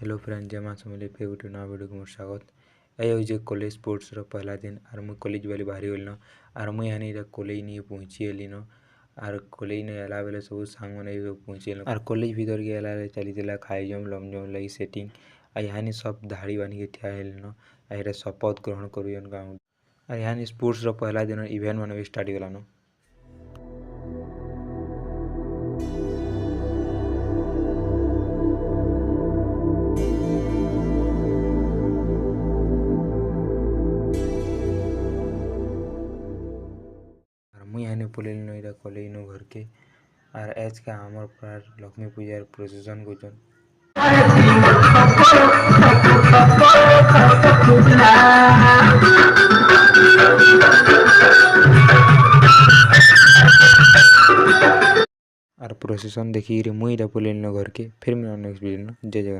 Hello friend जय माँ समले फिर गोटे नया वीडियो को मोर स्वागत। ये हूँ कॉलेज स्पोर्ट्स पहला दिन आर मुई कॉलेज वाली बाहरी गल आर मुई हानि कॉलेज नहीं पहुँची गली न आर कॉलेज नहीं आला बेले सब सांग मैंने पहुँची गल आर कॉलेज भीतर गला चली खाई लम जम लगी सेटिंग यहाँ सब धाड़ी बानी के ठिया न यहाँ शपथ ग्रहण करूँ गाँव आर यहाँ स्पोर्ट्स पहला दिन इवेंट मान भी स्टार्ट गलान। मुई हानि पलैन इटा कॉलेज न घर के आर एज का आमर प्रार लक्ष्मी पूजार प्रोसेसन गुजन आर प्रोसेसन देखी मुई इटा पलैन घर के फिर मैं नेक्स्ट वीडियो जय जगन्नाथ।